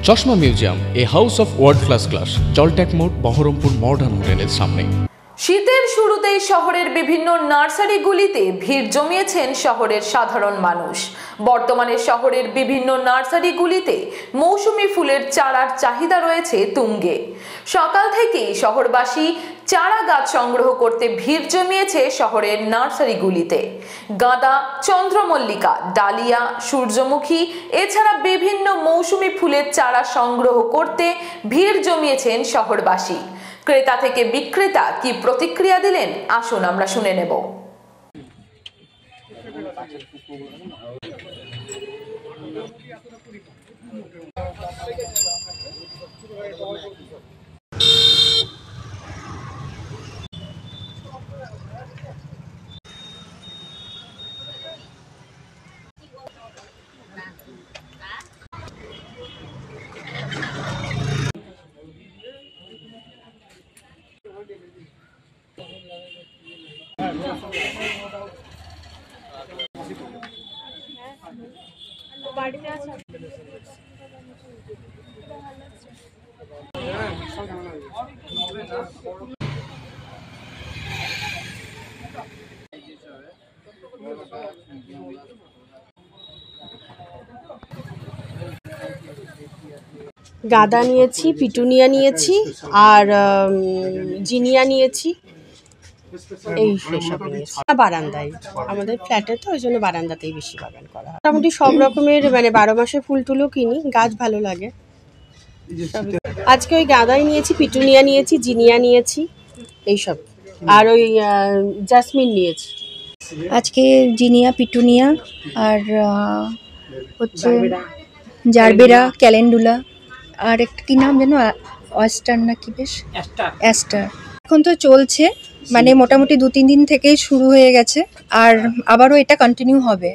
চশমা museum, a house of world class, জলট্যাক মোড়, বহরমপুর মডার্ন হোটেলের সামনে। শীতের শুরুতেই শহরের বিভিন্ন নার্সারিগুলিতে ভিড় জমিয়েছেন শহরের সাধারণ মানুষ। বর্তমানে শহরের বিভিন্ন নার্সারিগুলিতে মৌসুমী ফুলের চারার চাহিদা রয়েছে তুঙ্গে। সকাল থেকেই শহরবাসী চারা গাছ সংগ্রহ করতে ভিড় জমিয়েছে শহরের নার্সারিগুলিতে। গাঁদা, চন্দ্রমল্লিকা, ডালিয়া, সূর্যমুখী এছাড়া বিভিন্ন মৌসুমী ফুলের চারা সংগ্রহ করতে ভিড় জমিয়েছেন শহরবাসী। ক্রেতা থেকে বিক্রেতা কি প্রতিক্রিয়া দিলেন, আসুন আমরা শুনে নেব। গাঁদা নিয়েছি, পিটুনিয়া নিয়েছি, আর জিনিয়া নিয়েছি, এই সব নিয়েছি। বারান্দায়, আমাদের ফ্ল্যাটে তো ওই জন্য বারান্দাতেই বেশি বাগান করা হয়। মোটামুটি সব রকমের 12 মাসের ফুল টুলও কিনি, গাছ ভালো লাগে। আজকে ওই গাঁদাই নিয়েছি, পিটুনিয়া নিয়েছি, জিনিয়া নিয়েছি, এইসব, আর ওই জাসমিন নিয়েছি। আজকে জিনিয়া, পিটুনিয়া আর হচ্ছে জারবেরা, ক্যালেন্ডুলা, আর একটা কি নাম যেন, অয়েস্টার না কি, বেশ অ্যাস্টার। এখন তো চলছে, মানে মোটামুটি 2-3 দিন থেকেই শুরু হয়ে গেছে, আর আবারও এটা কন্টিনিউ হবে,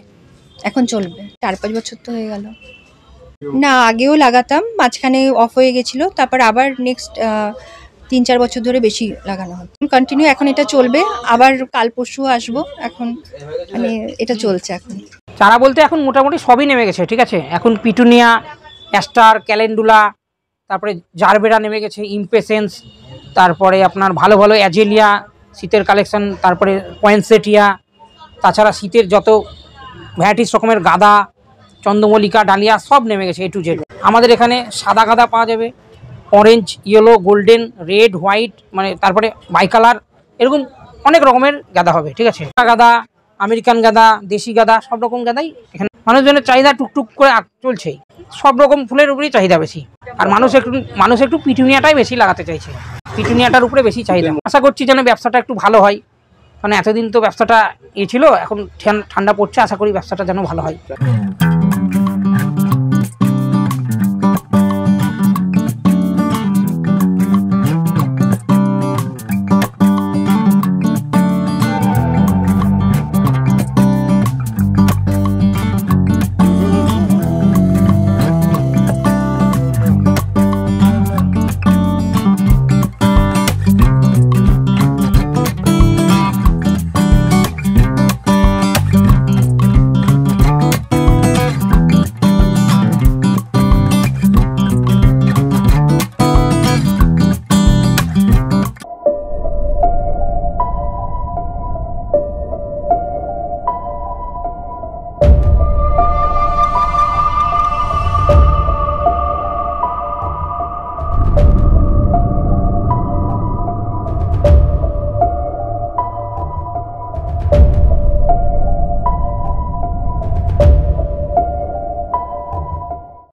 এখন চলবে। 4-5 বছর তো হয়ে গেল। না, আগেও লাগাতাম, মাঝখানে অফ হয়ে গেছিলো, তারপর আবার নেক্সট 3-4 বছর ধরে বেশি লাগানো হচ্ছে। কন্টিনিউ এখন এটা চলবে, আবার কাল পরশু আসবো। এখন মানে এটা চলছে। এখন চারা বলতে এখন মোটামুটি সবই নেমে গেছে, ঠিক আছে। এখন পিটুনিয়া, অ্যাস্টার, ক্যালেন্ডুলা, তারপরে জারবেরা নেমে গেছে, ইমপেশেন্স, তারপরে আপনার ভালো ভালো অ্যাজেলিয়া শীতের কালেকশন, তারপরে পয়েন্সেটিয়া, তাছাড়া শীতের যত ভ্যারাইটিস রকমের গাঁদা, চন্দ্রমল্লিকা, ডালিয়া সব নেমে গেছে A to Z। আমাদের এখানে সাদা গাঁদা পাওয়া যাবে, orange, yellow, golden, red, white, মানে তারপরে বাইকালার, এরকম অনেক রকমের গাঁদা হবে, ঠিক আছে। গাঁদা, আমেরিকান গাঁদা, দেশি গাঁদা, সব রকম গাঁদাই এখানে। মানুষজনের চাহিদা টুকটুক করে চলছেই, সব রকম ফুলের উপরেই চাহিদা বেশি। আর মানুষ একটু পিটুনিয়াটাই বেশি লাগাতে চাইছে, পিটুনিয়াটার উপরে বেশি চাহিদা। আশা করছি যেন ব্যবসাটা একটু ভালো হয়, কারণ এতদিন তো ব্যবসাটা ছিল, এখন ঠান্ডা পড়ছে, আশা করি ব্যবসাটা যেন ভালো হয়।